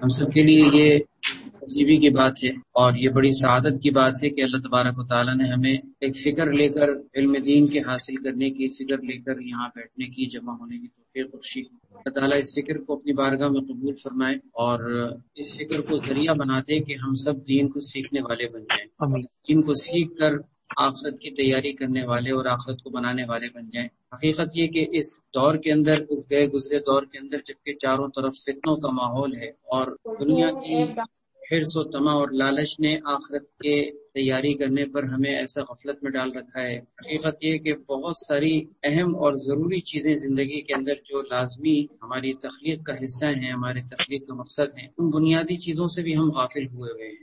ہم سب کے لیے یہ نصیبی کی بات ہے اور یہ بڑی سعادت کی بات ہے کہ اللہ تبارک و تعالیٰ نے ہمیں ایک فکر لے کر علم دین کے حاصل کرنے کی، فکر لے کر یہاں بیٹھنے کی، جمع ہونے کی توفیق بخشی۔ اللہ تعالیٰ اس فکر کو اپنی بارگاہ میں قبول فرمائے اور اس فکر کو ذریعہ بنا دے کہ ہم سب دین کو سیکھنے والے بن جائیں، دین کو سیکھ کر آخرت کی تیاری کرنے والے اور آخرت کو بنانے والے بن جائیں۔ حقیقت یہ کہ اس دور کے اندر، اس گئے گزرے دور کے اندر، جبکہ چاروں طرف فتنوں کا ماحول ہے اور دنیا کی حرص و طمع اور لالچ نے آخرت کے تیاری کرنے پر ہمیں ایسا غفلت میں ڈال رکھا ہے۔ حقیقت یہ کہ بہت ساری اہم اور ضروری چیزیں زندگی کے اندر جو لازمی ہماری تخلیق کا حصہ ہیں، ہمارے تخلیق کا مقصد ہیں، ان بنیادی چیزوں سے بھی ہم غافل ہوئے ہیں۔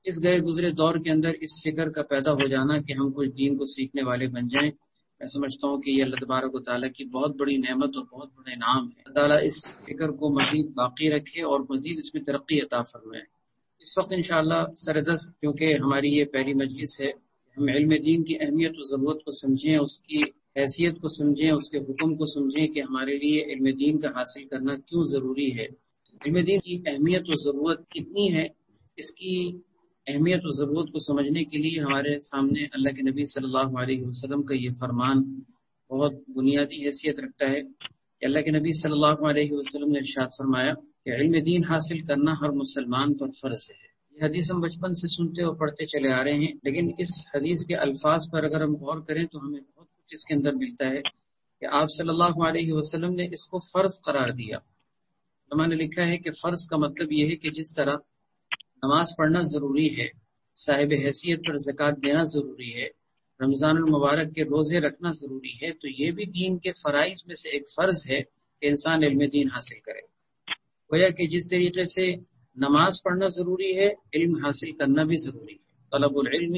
اس گئے گزرے دور کے اندر اس فکر کا پیدا ہو جانا کہ ہم کچھ دین کو سیکھنے والے بن جائیں، میں سمجھتا ہوں کہ یہ اللہ تبارک و تعالیٰ کی بہت بڑی نعمت اور بہت بڑا انعام ہے۔ اللہ تعالیٰ اس فکر کو مزید باقی رکھے اور مزید اس میں ترقی عطا فرمائے۔ اس وقت انشاءاللہ سردست کیونکہ ہماری یہ پہلی مجلس ہے، ہم علم دین کی اہمیت و ضرورت کو سمجھیں، اس کی حیثیت کو سمجھیں، اس کے حکم کو سمجھیں کہ ہمارے لیے علم دین کا حاصل کرنا کیوں ضروری ہے، علم دین کی اہمیت و ضرورت کتنی ہے۔ اس کی اہمیت و ضرورت کو سمجھنے کے لیے ہمارے سامنے اللہ کے نبی صلی اللہ علیہ وسلم کا یہ فرمان بہت بنیادی حیثیت رکھتا ہے کہ اللہ کے نبی صلی اللہ علیہ وسلم نے ارشاد فرمایا کہ علم دین حاصل کرنا ہر مسلمان پر فرض ہے۔ یہ حدیث ہم بچپن سے سنتے اور پڑھتے چلے آ رہے ہیں، لیکن اس حدیث کے الفاظ پر اگر ہم غور کریں تو ہمیں بہت کچھ اس کے اندر ملتا ہے کہ آپ صلی اللہ علیہ وسلم نے اس کو فرض قرار دیا۔ علماء نے لکھا ہے کہ فرض کا مطلب یہ ہے کہ جس طرح نماز پڑھنا ضروری ہے، صاحب حیثیت پر زکوٰۃ دینا ضروری ہے، رمضان المبارک کے روزے رکھنا ضروری ہے، تو یہ بھی دین کے فرائض میں سے ایک فرض ہے کہ انسان علم دین حاصل کرے۔ گویا کہ جس طریقے سے نماز پڑھنا ضروری ہے، علم حاصل کرنا بھی ضروری ہے۔ طلب العلم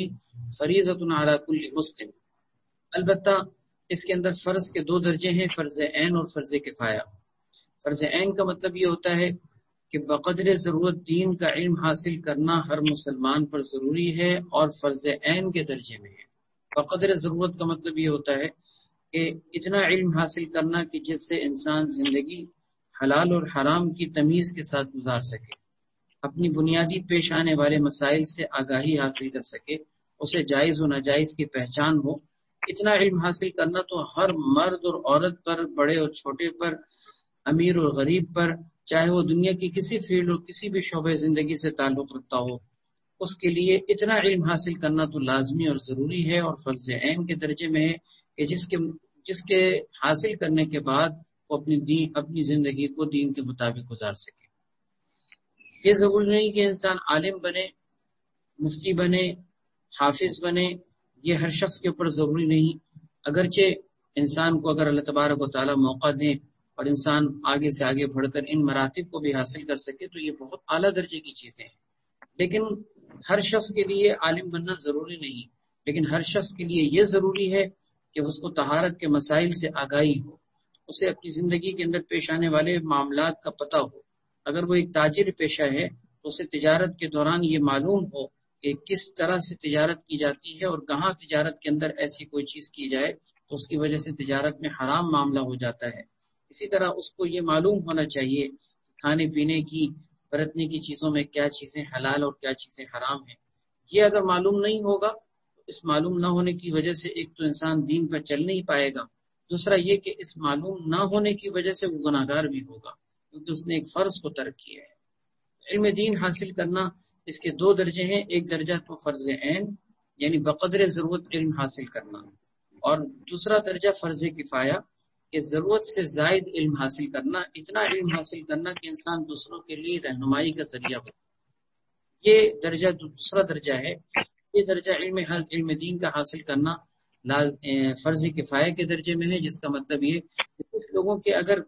فریضۃ علی کل مسلم۔ البتہ اس کے اندر فرض کے دو درجے ہیں، فرض عین اور فرض کفایہ۔ فرض عین کا مطلب یہ ہوتا ہے کہ بقدر ضرورت دین کا علم حاصل کرنا ہر مسلمان پر ضروری ہے اور فرض عین کے درجے میں ہے۔ بقدر ضرورت کا مطلب یہ ہوتا ہے کہ اتنا علم حاصل کرنا کہ جس سے انسان زندگی حلال اور حرام کی تمیز کے ساتھ گزار سکے، اپنی بنیادی پیش آنے والے مسائل سے آگاہی حاصل کر سکے، اسے جائز و ناجائز کی پہچان ہو۔ اتنا علم حاصل کرنا تو ہر مرد اور عورت پر، بڑے اور چھوٹے پر، امیر اور غریب پر، چاہے وہ دنیا کی کسی فیلڈ اور کسی بھی شعبہ زندگی سے تعلق رکھتا ہو، اس کے لیے اتنا علم حاصل کرنا تو لازمی اور ضروری ہے اور فرض عین کے درجے میں ہے کہ جس کے حاصل کرنے کے بعد وہ اپنی زندگی کو دین کے مطابق گزار سکے۔ یہ ضروری نہیں کہ انسان عالم بنے، مفتی بنے، حافظ بنے، یہ ہر شخص کے اوپر ضروری نہیں۔ اگرچہ انسان کو اگر اللہ تبارک و تعالیٰ موقع دیں اور انسان آگے سے آگے بڑھ کر ان مراتب کو بھی حاصل کر سکے تو یہ بہت اعلیٰ درجے کی چیزیں ہیں، لیکن ہر شخص کے لیے عالم بننا ضروری نہیں۔ لیکن ہر شخص کے لیے یہ ضروری ہے کہ اس کو طہارت کے مسائل سے آگاہی ہو، اسے اپنی زندگی کے اندر پیش آنے والے معاملات کا پتہ ہو۔ اگر وہ ایک تاجر پیشہ ہے تو اسے تجارت کے دوران یہ معلوم ہو کہ کس طرح سے تجارت کی جاتی ہے اور کہاں تجارت کے اندر ایسی کوئی چیز کی جائے تو اس کی وجہ سے تجارت میں حرام معاملہ ہو جاتا ہے۔ اسی طرح اس کو یہ معلوم ہونا چاہیے کہ کھانے پینے کی، برتنے کی چیزوں میں کیا چیزیں حلال اور کیا چیزیں حرام ہیں۔ یہ اگر معلوم نہیں ہوگا تو اس معلوم نہ ہونے کی وجہ سے ایک تو انسان دین پر چل نہیں پائے گا، دوسرا یہ کہ اس معلوم نہ ہونے کی وجہ سے وہ گناہگار بھی ہوگا کیونکہ اس نے ایک فرض کو ترک کیا ہے۔ علم دین حاصل کرنا اس کے دو درجے ہیں، ایک درجہ تو فرض عین یعنی بقدر ضرورت علم حاصل کرنا، اور دوسرا درجہ فرض کفایہ کہ ضرورت سے زائد علم حاصل کرنا، اتنا علم حاصل کرنا کہ انسان دوسروں کے لیے رہنمائی کا ذریعہ بنے۔ یہ درجہ دوسرا درجہ ہے۔ یہ درجہ علم دین کا حاصل کرنا فرض کفایہ کے درجے میں ہے، جس کا مطلب یہ کہ کچھ لوگوں کے اگر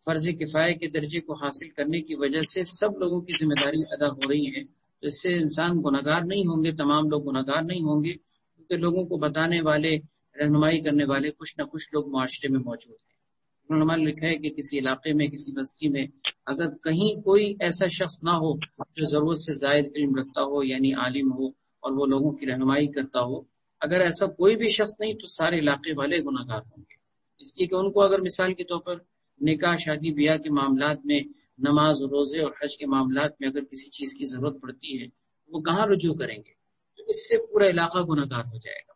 فرض کفایہ کے درجے کو حاصل کرنے کی وجہ سے سب لوگوں کی ذمہ داری ادا ہو رہی ہے تو اس سے انسان گناہگار نہیں ہوں گے، تمام لوگ گناہگار نہیں ہوں گے، کیونکہ لوگوں کو بتانے والے، رہنمائی کرنے والے کچھ نہ کچھ لوگ معاشرے میں موجود ہیں۔ انہوں نے لکھا ہے کہ کسی علاقے میں، کسی بستی میں اگر کہیں کوئی ایسا شخص نہ ہو جو ضرورت سے زائد علم رکھتا ہو یعنی عالم ہو اور وہ لوگوں کی رہنمائی کرتا ہو، اگر ایسا کوئی بھی شخص نہیں تو سارے علاقے والے گناہگار ہوں گے، اس لیے کہ ان کو اگر مثال کے طور پر نکاح، شادی بیاہ کے معاملات میں نماز روزے اور حج کے معاملات میں اگر کسی چیز کی ضرورت پڑتی ہے وہ کہاں رجوع کریں گے؟ تو اس سے پورا علاقہ گناہگار ہو جائے گا۔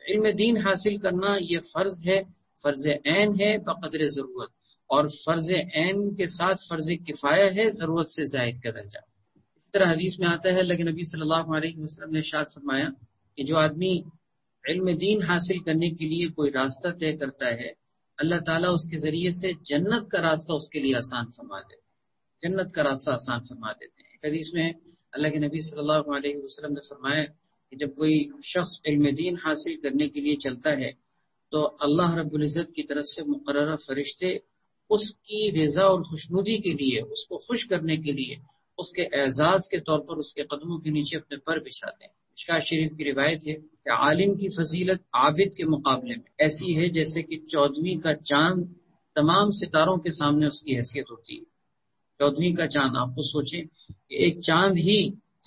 علم دین حاصل کرنا یہ فرض ہے، فرض عین ہے بقدر ضرورت، اور فرض عین کے ساتھ فرض کفایہ ہے ضرورت سے زائد کا درجہ۔ اس طرح حدیث میں آتا ہے، لیکن نبی صلی اللہ علیہ وسلم نے ارشاد فرمایا کہ جو آدمی علم دین حاصل کرنے کے لیے کوئی راستہ طے کرتا ہے، اللہ تعالیٰ اس کے ذریعے سے جنت کا راستہ اس کے لیے آسان فرما دیتے ہیں، جنت کا راستہ آسان فرما دیتے ہیں۔ حدیث میں اللہ کے نبی صلی اللہ علیہ وسلم نے فرمایا کہ جب کوئی شخص علم دین حاصل کرنے کے لیے چلتا ہے تو اللہ رب العزت کی طرف سے مقررہ فرشتے اس کی رضا اور خوشنودی کے لیے، اس کو خوش کرنے کے لیے، اس کے اعزاز کے طور پر اس کے قدموں کے نیچے اپنے پر بچھاتے ہیں۔ مشکوٰۃ شریف کی روایت ہے کہ عالم کی فضیلت عابد کے مقابلے میں ایسی ہے جیسے کہ 14ویں کا چاند تمام ستاروں کے سامنے اس کی حیثیت ہوتی ہے۔ 14ویں کا چاند، آپ کو سوچیں کہ ایک چاند ہی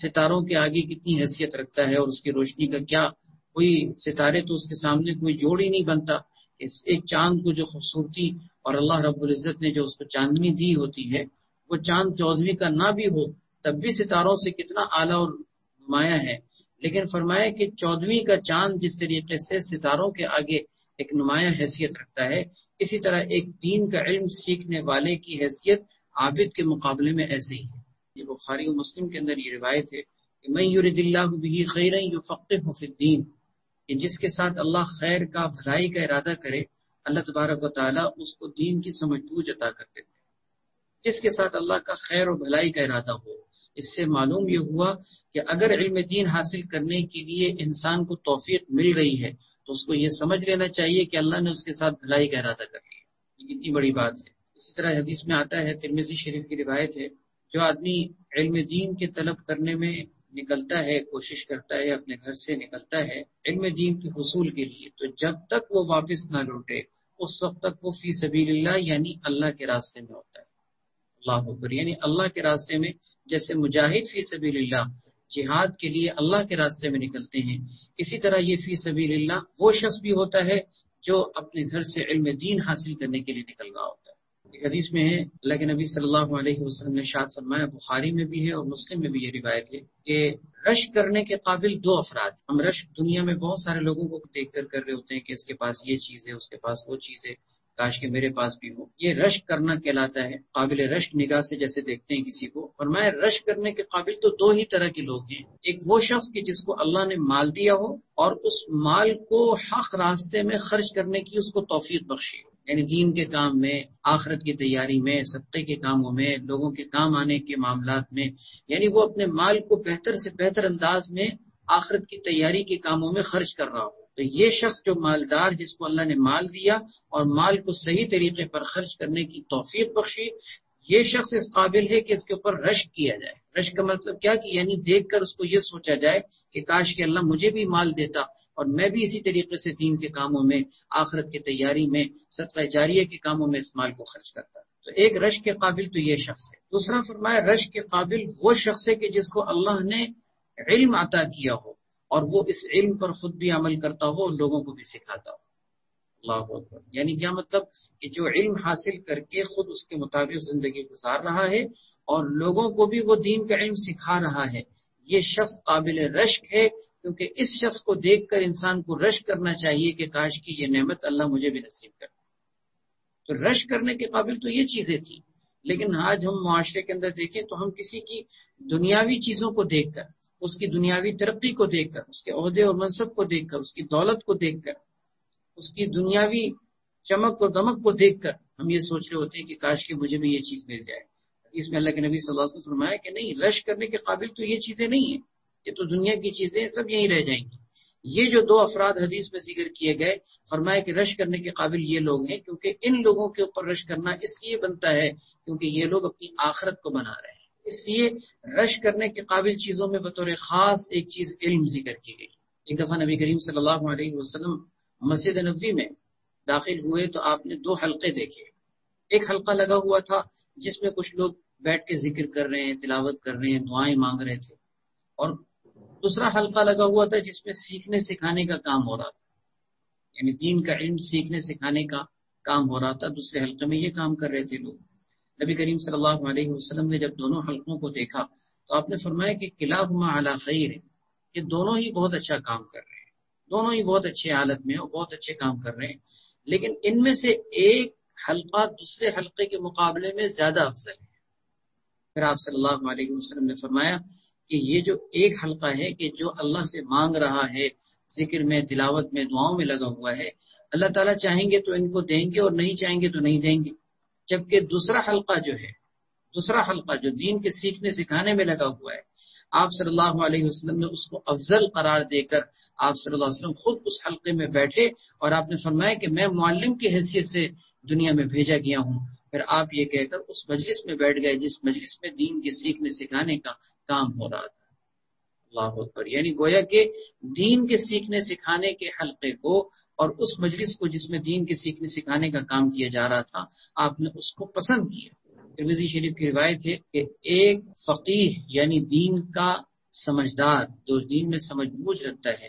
ستاروں کے آگے کتنی حیثیت رکھتا ہے، اور اس کی روشنی کا کیا، کوئی ستارے تو اس کے سامنے کوئی جوڑ ہی نہیں بنتا۔ ایک چاند کو جو خوبصورتی اور اللہ رب العزت نے جو اس کو چاندنی دی ہوتی ہے، وہ چاند 14ویں کا نہ بھی ہو تب بھی ستاروں سے کتنا اعلیٰ اور نمایاں ہے۔ لیکن فرمایا کہ 14ویں کا چاند جس طریقے سے ستاروں کے آگے ایک نمایاں حیثیت رکھتا ہے، اسی طرح ایک دین کا علم سیکھنے والے کی حیثیت عابد کے مقابلے میں ایسے ہی ہے۔ یہ بخاری و مسلم کے اندر یہ روایت ہے کہ من یرد اللہ بہ خیرا یفقہہ فی الدین، کہ جس کے ساتھ اللہ خیر کا، بھلائی کا ارادہ کرے، اللہ تبارک و تعالیٰ اس کو دین کی سمجھ بوجھ عطا کر دیتے ہیں۔ جس کے ساتھ اللہ کا خیر و بھلائی کا ارادہ ہو۔ اس سے معلوم یہ ہوا کہ اگر علم دین حاصل کرنے کے لیے انسان کو توفیق مل رہی ہے تو اس کو یہ سمجھ لینا چاہیے کہ اللہ نے اس کے ساتھ بھلائی کا ارادہ کر لیا۔ یہ کتنی بڑی بات ہے۔ اسی طرح حدیث میں آتا ہے، ترمذی شریف کی روایت ہے، جو آدمی علم دین کے طلب کرنے میں نکلتا ہے، کوشش کرتا ہے، اپنے گھر سے نکلتا ہے علم دین کے حصول کے لیے، تو جب تک وہ واپس نہ لوٹے اس وقت تک وہ فی سبیل اللہ یعنی اللہ کے راستے میں ہوتا ہے۔ اللہ اکبر، یعنی اللہ کے راستے میں، جیسے مجاہد فی سبیل اللہ جہاد کے لیے اللہ کے راستے میں نکلتے ہیں، اسی طرح یہ فی سبیل اللہ وہ شخص بھی ہوتا ہے جو اپنے گھر سے علم دین حاصل کرنے کے لیے نکل رہا ہوتا ہے۔ ایک حدیث میں ہے، اللہ کے نبی صلی اللہ علیہ وسلم نے ارشاد فرمایا، بخاری میں بھی ہے اور مسلم میں بھی یہ روایت ہے کہ رشک کرنے کے قابل 2 افراد۔ ہم رشک دنیا میں بہت سارے لوگوں کو دیکھ کر رہے ہوتے ہیں کہ اس کے پاس یہ چیز ہے، اس کے پاس وہ چیز ہے، کاش کہ میرے پاس بھی ہو۔ یہ رشک کرنا کہلاتا ہے، قابل رشک نگاہ سے جیسے دیکھتے ہیں کسی کو۔ فرمایا رشک کرنے کے قابل تو 2 ہی طرح کے لوگ ہیں، ایک وہ شخص کہ جس کو اللہ نے مال دیا ہو اور اس مال کو حق راستے میں خرچ کرنے کی اس کو توفیق بخشی ہو، یعنی دین کے کام میں، آخرت کی تیاری میں، صدقے کے کاموں میں، لوگوں کے کام آنے کے معاملات میں، یعنی وہ اپنے مال کو بہتر سے بہتر انداز میں آخرت کی تیاری کے کاموں میں خرچ کر رہا ہو۔ تو یہ شخص جو مالدار، جس کو اللہ نے مال دیا اور مال کو صحیح طریقے پر خرچ کرنے کی توفیق بخشی، یہ شخص اس قابل ہے کہ اس کے اوپر رشک کیا جائے۔ رشک کا مطلب کیا کہ یعنی دیکھ کر اس کو یہ سوچا جائے کہ کاش کہ اللہ مجھے بھی مال دیتا اور میں بھی اسی طریقے سے دین کے کاموں میں، آخرت کی تیاری میں، صدقہ جاریہ کے کاموں میں اس مال کو خرچ کرتا۔ تو ایک رشک کے قابل تو یہ شخص ہے۔ دوسرا فرمایا رشک کے قابل وہ شخص ہے کہ جس کو اللہ نے علم عطا کیا ہو اور وہ اس علم پر خود بھی عمل کرتا ہو اور لوگوں کو بھی سکھاتا ہو۔ اللہ اکبر، یعنی کیا مطلب کہ جو علم حاصل کر کے خود اس کے مطابق زندگی گزار رہا ہے اور لوگوں کو بھی وہ دین کا علم سکھا رہا ہے، یہ شخص قابل رشک ہے، کیونکہ اس شخص کو دیکھ کر انسان کو رشک کرنا چاہیے کہ کاش کی یہ نعمت اللہ مجھے بھی نصیب کر۔ تو رشک کرنے کے قابل تو یہ چیزیں تھیں، لیکن آج ہم معاشرے کے اندر دیکھیں تو ہم کسی کی دنیاوی چیزوں کو دیکھ کر، اس کی دنیاوی ترقی کو دیکھ کر، اس کے عہدے اور منصب کو دیکھ کر، اس کی دولت کو دیکھ کر، اس کی دنیاوی چمک اور دمک کو دیکھ کر ہم یہ سوچ رہے ہوتے ہیں کہ کاش کہ مجھے بھی یہ چیز مل جائے۔ اس میں اللہ کے نبی صلی اللہ علیہ وسلم نے فرمایا کہ نہیں، رشک کرنے کے قابل تو یہ چیزیں نہیں ہیں، یہ تو دنیا کی چیزیں سب یہیں رہ جائیں گی۔ یہ جو 2 افراد حدیث میں ذکر کیے گئے، فرمایا کہ رشک کرنے کے قابل یہ لوگ ہیں، کیونکہ ان لوگوں کے اوپر رشک کرنا اس لیے بنتا ہے کیونکہ یہ لوگ اپنی آخرت کو بنا رہے ہیں۔ اس لیے رشک کرنے کے قابل چیزوں میں بطور خاص ایک چیز علم ذکر کی گئی۔ ایک دفعہ نبی کریم صلی اللہ علیہ وسلم مسجد نبوی میں داخل ہوئے تو آپ نے 2 حلقے دیکھے۔ ایک حلقہ لگا ہوا تھا جس میں کچھ لوگ بیٹھ کے ذکر کر رہے ہیں، تلاوت کر رہے ہیں، دعائیں مانگ رہے تھے، اور دوسرا حلقہ لگا ہوا تھا جس میں سیکھنے سکھانے کا کام ہو رہا تھا، یعنی دین کا علم سیکھنے سکھانے کا کام ہو رہا تھا۔ دوسرے حلقے میں یہ کام کر رہے تھے لوگ۔ نبی کریم صلی اللہ علیہ وسلم نے جب دونوں حلقوں کو دیکھا تو آپ نے فرمایا کہ کلاہما علی خیر، یہ دونوں ہی بہت اچھا کام کر رہے ہیں، دونوں ہی بہت اچھے حالت میں اور بہت اچھے کام کر رہے ہیں، لیکن ان میں سے ایک حلقہ دوسرے حلقے کے مقابلے میں زیادہ افضل ہے۔ پھر آپ صلی اللہ علیہ وسلم نے فرمایا کہ یہ جو ایک حلقہ ہے کہ جو اللہ سے مانگ رہا ہے، ذکر میں، تلاوت میں، دعاؤں میں لگا ہوا ہے، اللہ تعالیٰ چاہیں گے تو ان کو دیں گے اور نہیں چاہیں گے تو نہیں دیں گے، جبکہ دوسرا حلقہ جو دین کے سیکھنے سکھانے میں لگا ہوا ہے، آپ صلی اللہ علیہ وسلم نے اس کو افضل قرار دے کر آپ صلی اللہ علیہ وسلم خود اس حلقے میں بیٹھے اور آپ نے فرمایا کہ میں معلم کی حیثیت سے دنیا میں بھیجا گیا ہوں۔ پھر آپ یہ کہہ کر اس مجلس میں بیٹھ گئے جس مجلس میں دین کے سیکھنے سکھانے کا کام ہو رہا تھا۔ اللہ اکبر، یعنی گویا کہ دین کے سیکھنے سکھانے کے حلقے کو اور اس مجلس کو جس میں دین کے سیکھنے سکھانے کا کام کیا جا رہا تھا، آپ نے اس کو پسند کیا۔ ترمذی شریف کی روایت ہے کہ ایک فقیہ یعنی دین کا سمجھدار، جو دین میں سمجھ بوجھ رکھتا ہے،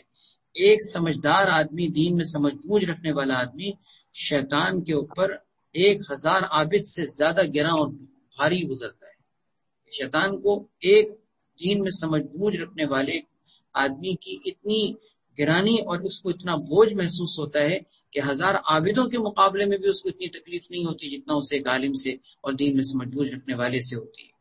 ایک سمجھدار آدمی، دین میں سمجھ بوجھ رکھنے والا آدمی شیطان کے اوپر 1000 عابد سے زیادہ گراں اور بھاری گزرتا ہے۔ شیطان کو ایک دین میں سمجھ بوجھ رکھنے والے آدمی کی اتنی گرانی اور اس کو اتنا بوجھ محسوس ہوتا ہے کہ 1000 عابدوں کے مقابلے میں بھی اس کو اتنی تکلیف نہیں ہوتی جتنا اسے ایک عالم سے اور دین میں سمجھ بوجھ رکھنے والے سے ہوتی ہے۔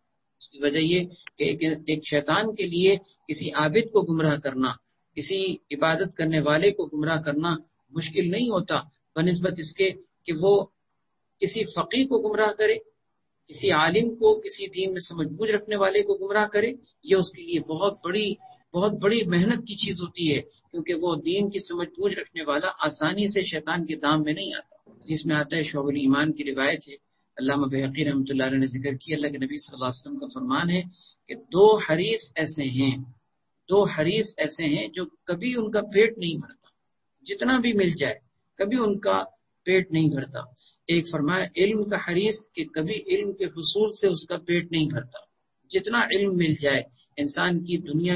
اس کی وجہ یہ کہ ایک شیطان کے لیے کسی عابد کو گمراہ کرنا، کسی عبادت کرنے والے کو گمراہ کرنا مشکل نہیں ہوتا، بنسبت اس کے کہ وہ کسی فقیہ کو گمراہ کرے، کسی عالم کو، کسی دین میں سمجھ بوجھ رکھنے والے کو گمراہ کرے، یہ اس کے لیے بہت بڑی محنت کی چیز ہوتی ہے، کیونکہ وہ دین کی سمجھ بوجھ رکھنے والا آسانی سے شیطان کے دام میں نہیں آتا۔ جس میں آتا ہے، شعب الایمان کی روایت ہے، علامہ بہقی رحمۃ اللہ علیہ نے ذکر کی، اللہ کے نبی صلی اللہ علیہ وسلم کا فرمان ہے کہ دو حریص ایسے ہیں جو کبھی ان کا پیٹ نہیں بھرتا، جتنا بھی مل جائے کبھی ان کا پیٹ نہیں بھرتا۔ ایک فرمایا علم کا حریص کہ کبھی علم کے حصول سے اس کا پیٹ نہیں بھرتا، جتنا علم مل جائے انسان کی دنیا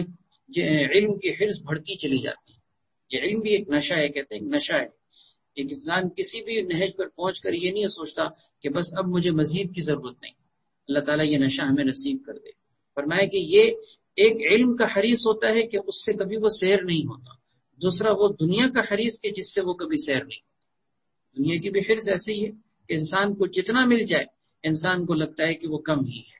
علم کی حرص بڑھتی چلی جاتی ہے۔ یہ علم بھی ایک نشہ ہے، کہتے ہیں ایک نشہ ہے۔ ایک انسان کسی بھی نہج پر پہنچ کر یہ نہیں سوچتا کہ بس اب مجھے مزید کی ضرورت نہیں، اللہ تعالیٰ یہ نشہ ہمیں نصیب کر دے۔ فرمایا کہ یہ ایک علم کا حریص ہوتا ہے کہ اس سے کبھی وہ سیر نہیں ہوتا، دوسرا وہ دنیا کا حریص کہ جس سے وہ کبھی سیر نہیں ہوتا۔ دنیا کی بھی حرص ایسے ہی ہے کہ انسان کو جتنا مل جائے انسان کو لگتا ہے کہ وہ کم ہی ہے۔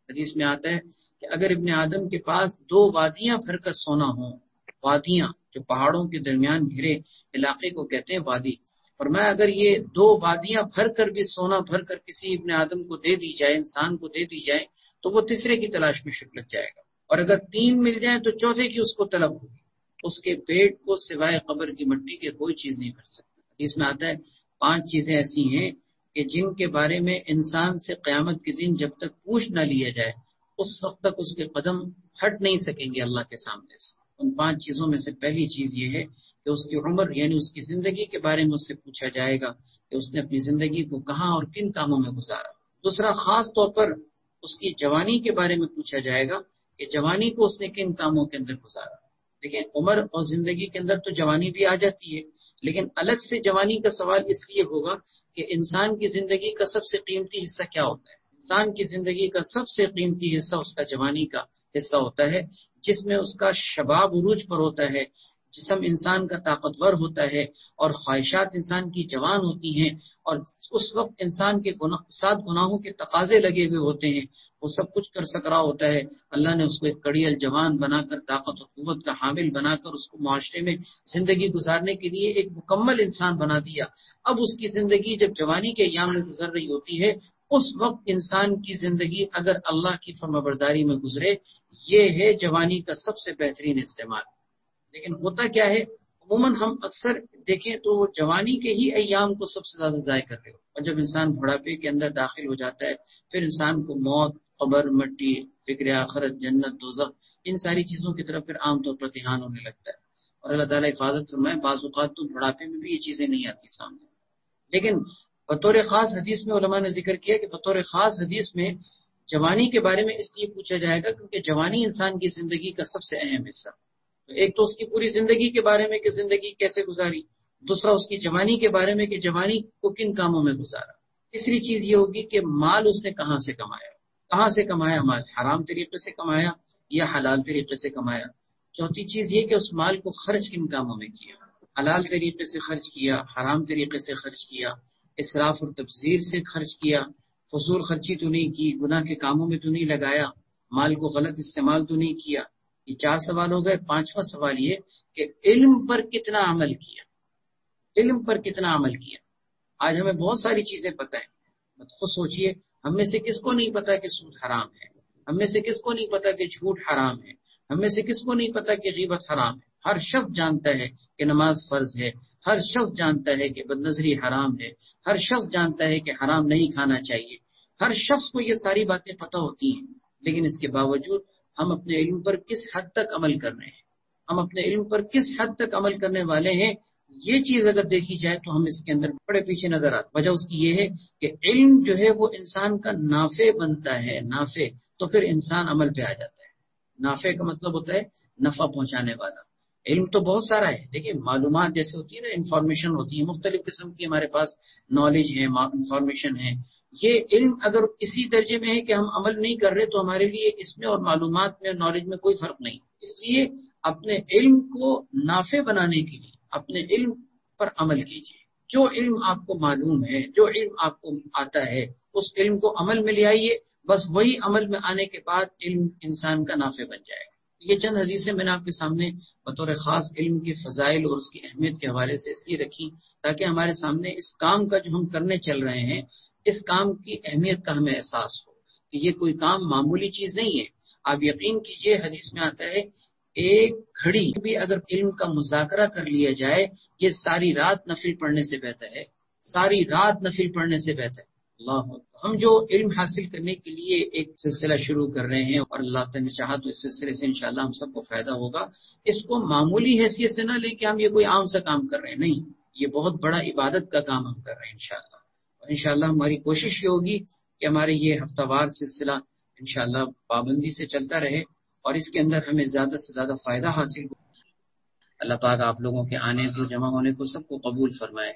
حدیث میں آتا ہے کہ اگر ابن آدم کے پاس 2 وادیاں بھر کر سونا ہوں، وادیاں جو پہاڑوں کے درمیان گھرے علاقے کو کہتے ہیں وادی، فرمایا اگر یہ 2 وادیاں بھر کر بھی سونا بھر کر کسی ابن آدم کو دے دی جائے، انسان کو دے دی جائے، تو وہ تیسرے کی تلاش میں لگ جائے گا، اور اگر 3 مل جائیں تو چوتھے کی اس کو طلب ہوگی۔ اس کے پیٹ کو سوائے قبر کی مٹی کے کوئی چیز نہیں بھر سکتی۔ اس میں آتا ہے 5 چیزیں ایسی ہیں کہ جن کے بارے میں انسان سے قیامت کے دن جب تک پوچھ نہ لیا جائے اس وقت تک اس کے قدم ہٹ نہیں سکیں گے اللہ کے سامنے سے۔ ان 5 چیزوں میں سے پہلی چیز یہ ہے کہ اس کی عمر یعنی اس کی زندگی کے بارے میں اس سے پوچھا جائے گا کہ اس نے اپنی زندگی کو کہاں اور کن کاموں میں گزارا۔ دوسرا، خاص طور پر اس کی جوانی کے بارے میں پوچھا جائے گا کہ جوانی کو اس نے کن کاموں کے اندر گزارا۔ دیکھیں، عمر اور زندگی کے اندر تو جوانی بھی آ جاتی ہے، لیکن الگ سے جوانی کا سوال اس لیے ہوگا کہ انسان کی زندگی کا سب سے قیمتی حصہ کیا ہوتا ہے؟ انسان کی زندگی کا سب سے قیمتی حصہ اس کا جوانی کا حصہ ہوتا ہے، جس میں اس کا شباب عروج پر ہوتا ہے، جسم انسان کا طاقتور ہوتا ہے اور خواہشات انسان کی جوان ہوتی ہیں، اور اس وقت انسان کے ساتھ گناہوں کے تقاضے لگے ہوئے ہوتے ہیں، وہ سب کچھ کر سک رہا ہوتا ہے۔ اللہ نے اس کو ایک کڑیل جوان بنا کر، طاقت و قوت کا حامل بنا کر اس کو معاشرے میں زندگی گزارنے کے لیے ایک مکمل انسان بنا دیا۔ اب اس کی زندگی جب جوانی کے ایام میں گزر رہی ہوتی ہے، اس وقت انسان کی زندگی اگر اللہ کی فرمانبرداری میں گزرے، یہ ہے جوانی کا سب سے بہترین استعمال۔ لیکن ہوتا کیا ہے، عموماً ہم اکثر دیکھیں تو وہ جوانی کے ہی ایام کو سب سے زیادہ ضائع کر رہے ہو، اور جب انسان بڑھاپے کے اندر داخل ہو جاتا ہے پھر انسان کو موت، قبر، مٹی، فکر آخرت، جنت، دوزخ، ان ساری چیزوں کی طرف پھر عام طور پر دھیان ہونے لگتا ہے، اور اللہ تعالیٰ حفاظت فرمائے بعض اوقات تو بڑھاپے میں بھی یہ چیزیں نہیں آتی سامنے۔ لیکن بطور خاص حدیث میں علماء نے ذکر کیا کہ بطور خاص حدیث میں جوانی کے بارے میں اس لیے پوچھا جائے گا کیونکہ جوانی انسان کی زندگی کا سب سے اہم حصہ، ایک تو اس کی پوری زندگی کے بارے میں کہ زندگی کیسے گزاری، دوسرا اس کی جوانی کے بارے میں کہ جوانی کو کن کاموں میں گزارا۔ تیسری چیز یہ ہوگی کہ مال اس نے کہاں سے کمایا، کہاں سے کمایا مال، حرام طریقے سے کمایا یا حلال طریقے سے کمایا۔ چوتھی چیز یہ کہ اس مال کو خرچ کن کاموں میں کیا، حلال طریقے سے خرچ کیا، حرام طریقے سے خرچ کیا، اسراف اور تبذیر سے خرچ کیا، فضول خرچی تو نہیں کی، گناہ کے کاموں میں تو نہیں لگایا، مال کو غلط استعمال تو نہیں کیا۔ یہ 4 سوال ہو گئے۔ 5واں سوال یہ کہ علم پر کتنا عمل کیا، علم پر کتنا عمل کیا۔ آج ہمیں بہت ساری چیزیں پتہ ہیں، خود سوچئے ہم میں سے کس کو نہیں پتا کہ سود حرام ہے، ہم میں سے کس کو نہیں پتا کہ جھوٹ حرام ہے، ہم میں سے کس کو نہیں پتا کہ غیبت حرام ہے۔ ہر شخص جانتا ہے کہ نماز فرض ہے، ہر شخص جانتا ہے کہ بدنظری حرام ہے، ہر شخص جانتا ہے کہ حرام نہیں کھانا چاہیے، ہر شخص کو یہ ساری باتیں پتہ ہوتی ہیں، لیکن اس کے باوجود ہم اپنے علم پر کس حد تک عمل کر رہے ہیں، ہم اپنے علم پر کس حد تک عمل کرنے والے ہیں۔ یہ چیز اگر دیکھی جائے تو ہم اس کے اندر بڑے پیچھے نظر آتے۔ وجہ اس کی یہ ہے کہ علم جو ہے وہ انسان کا نافع بنتا ہے، نافع، تو پھر انسان عمل پہ آ جاتا ہے۔ نافع کا مطلب ہوتا ہے نفع پہنچانے والا۔ علم تو بہت سارا ہے، دیکھیں معلومات جیسے ہوتی ہے نا، انفارمیشن ہوتی ہے، مختلف قسم کی ہمارے پاس نالج ہے، انفارمیشن ہے۔ یہ علم اگر اسی درجے میں ہے کہ ہم عمل نہیں کر رہے تو ہمارے لیے اس میں اور معلومات میں اور نالج میں کوئی فرق نہیں۔ اس لیے اپنے علم کو نافع بنانے کے لیے اپنے علم پر عمل کیجیے۔ جو علم آپ کو معلوم ہے، جو علم آپ کو آتا ہے، اس علم کو عمل میں لے آئیے، بس وہی عمل میں آنے کے بعد علم انسان کا نافع بن جائے گا۔ یہ چند حدیثیں میں نے آپ کے سامنے بطور خاص علم کے فضائل اور اس کی اہمیت کے حوالے سے اس لیے رکھی تاکہ ہمارے سامنے اس کام کا جو ہم کرنے چل رہے ہیں، اس کام کی اہمیت کا ہمیں احساس ہو کہ یہ کوئی کام معمولی چیز نہیں ہے۔ آپ یقین کیجئے حدیث میں آتا ہے ایک گھڑی بھی اگر علم کا مذاکرہ کر لیا جائے، یہ ساری رات نفل پڑھنے سے بہتر ہے، ساری رات نفل پڑھنے سے بہتر ہے۔ اللہ اکبر۔ ہم جو علم حاصل کرنے کے لیے ایک سلسلہ شروع کر رہے ہیں اور اللہ تعالی نے چاہا تو اس سلسلے سے انشاءاللہ ہم سب کو فائدہ ہوگا، اس کو معمولی حیثیت سے نہ لے کہ ہم یہ کوئی عام سا کام کر رہے ہیں، نہیں، یہ بہت بڑا عبادت کا کام ہم کر رہے ہیں انشاءاللہ۔ اور انشاءاللہ ہماری کوشش یہ ہوگی کہ ہمارے یہ ہفتہ وار سلسلہ انشاءاللہ پابندی سے چلتا رہے اور اس کے اندر ہمیں زیادہ سے زیادہ فائدہ حاصل ہو۔ اللہ پاک آپ لوگوں کے آنے کو، جمع ہونے کو سب کو قبول فرمائے۔